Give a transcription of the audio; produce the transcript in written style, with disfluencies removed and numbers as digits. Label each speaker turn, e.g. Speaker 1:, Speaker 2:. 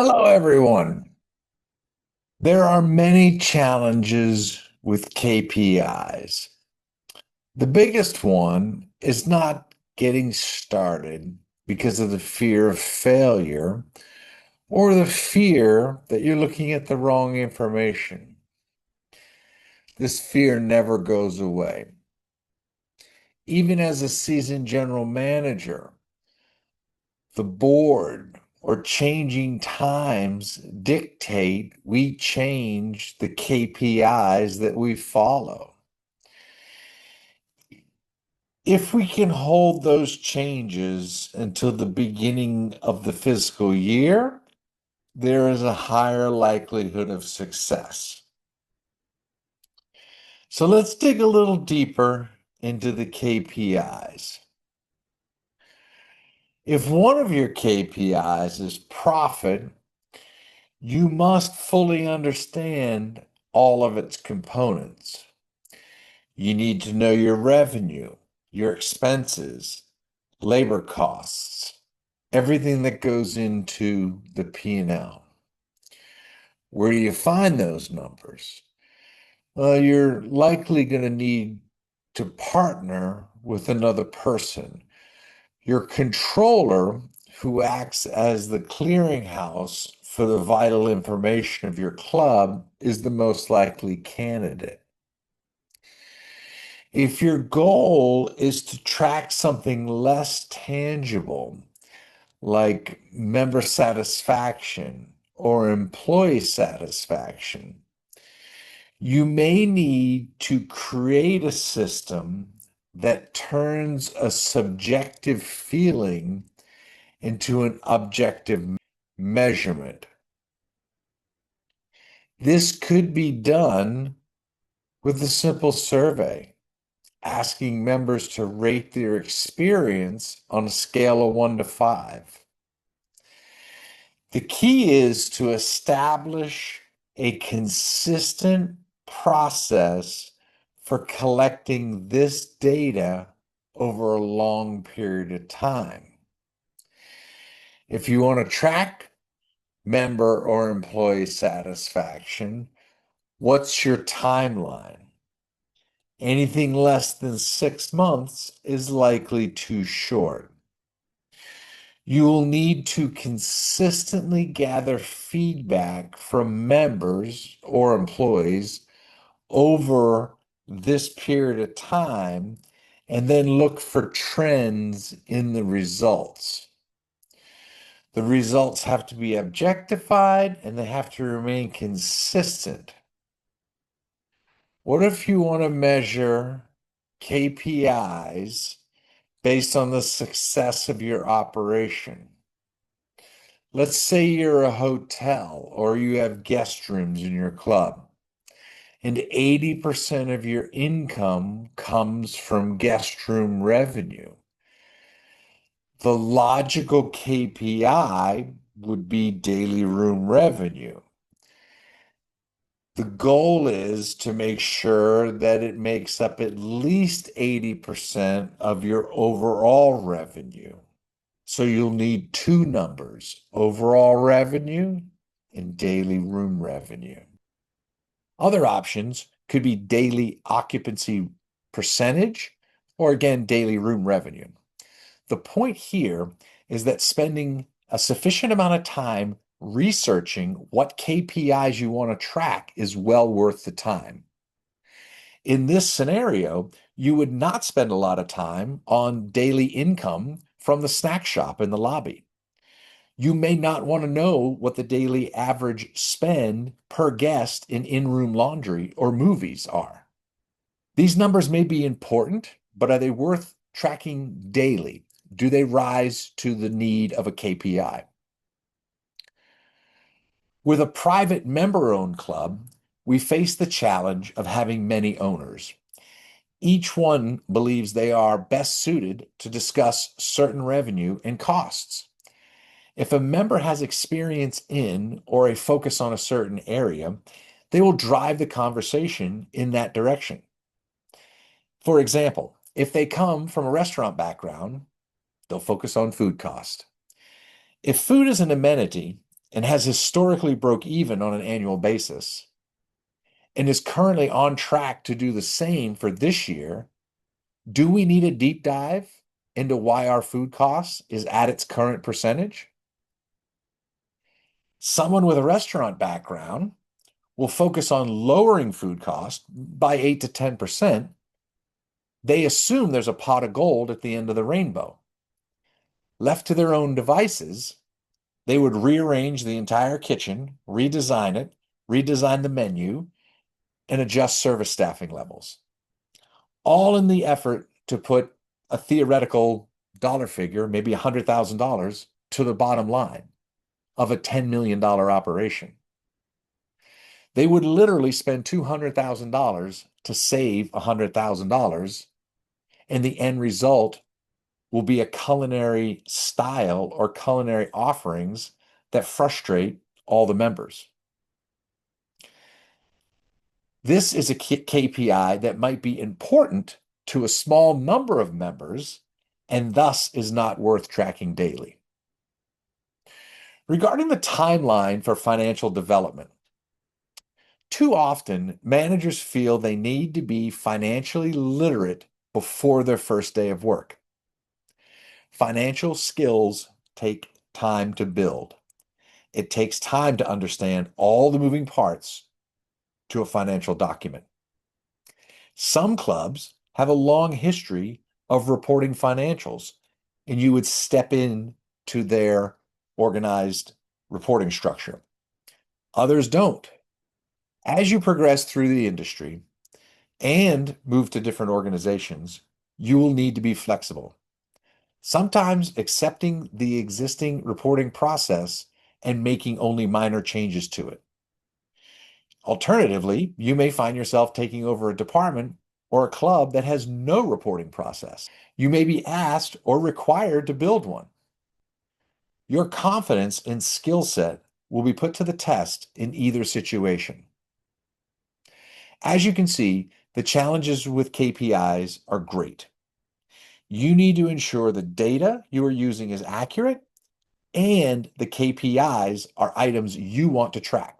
Speaker 1: Hello, everyone. There are many challenges with KPIs. The biggest one is not getting started because of the fear of failure or the fear that you're looking at the wrong information. This fear never goes away. Even as a seasoned general manager, the board or changing times dictate we change the KPIs that we follow. If we can hold those changes until the beginning of the fiscal year, there is a higher likelihood of success. So let's dig a little deeper into the KPIs. If one of your KPIs is profit, you must fully understand all of its components. You need to know your revenue, your expenses, labor costs, everything that goes into the P&L. Where do you find those numbers? Well, you're likely going to need to partner with another person. Your controller, who acts as the clearinghouse for the vital information of your club, is the most likely candidate. If your goal is to track something less tangible, like member satisfaction or employee satisfaction, you may need to create a system that turns a subjective feeling into an objective measurement. This could be done with a simple survey, asking members to rate their experience on a scale of 1 to 5. The key is to establish a consistent process for collecting this data over a long period of time. If you want to track member or employee satisfaction, what's your timeline? Anything less than 6 months is likely too short. You will need to consistently gather feedback from members or employees over this period of time and then look for trends in the results. The results have to be objectified and they have to remain consistent. What if you want to measure KPIs based on the success of your operation? Let's say you're a hotel or you have guest rooms in your club, and 80% of your income comes from guest room revenue. The logical KPI would be daily room revenue. The goal is to make sure that it makes up at least 80% of your overall revenue. So you'll need two numbers, overall revenue and daily room revenue. Other options could be daily occupancy percentage or again, daily room revenue. The point here is that spending a sufficient amount of time researching what KPIs you want to track is well worth the time. In this scenario, you would not spend a lot of time on daily income from the snack shop in the lobby. You may not want to know what the daily average spend per guest in in-room laundry or movies are. These numbers may be important, but are they worth tracking daily? Do they rise to the need of a KPI? With a private member-owned club, we face the challenge of having many owners. Each one believes they are best suited to discuss certain revenue and costs. If a member has experience in or a focus on a certain area, they will drive the conversation in that direction. For example, if they come from a restaurant background, they'll focus on food cost. If food is an amenity, and has historically broke even on an annual basis and is currently on track to do the same for this year, do we need a deep dive into why our food costs is at its current percentage? Someone with a restaurant background will focus on lowering food costs by 8 to 10%. They assume there's a pot of gold at the end of the rainbow. Left to their own devices, they would rearrange the entire kitchen, redesign it, redesign the menu, and adjust service staffing levels, all in the effort to put a theoretical dollar figure, maybe $100,000, to the bottom line of a $10 million operation. They would literally spend $200,000 to save $100,000, and the end result will be a culinary style or culinary offerings that frustrate all the members. This is a KPI that might be important to a small number of members and thus is not worth tracking daily. Regarding the timeline for financial development, too often managers feel they need to be financially literate before their first day of work. Financial skills take time to build. It takes time to understand all the moving parts to a financial document. Some clubs have a long history of reporting financials, and you would step in to their organized reporting structure. Others don't. As you progress through the industry and move to different organizations, you will need to be flexible. Sometimes accepting the existing reporting process and making only minor changes to it. Alternatively, you may find yourself taking over a department or a club that has no reporting process. You may be asked or required to build one. Your confidence and skill set will be put to the test in either situation. As you can see, the challenges with KPIs are great. You need to ensure the data you are using is accurate and the KPIs are items you want to track.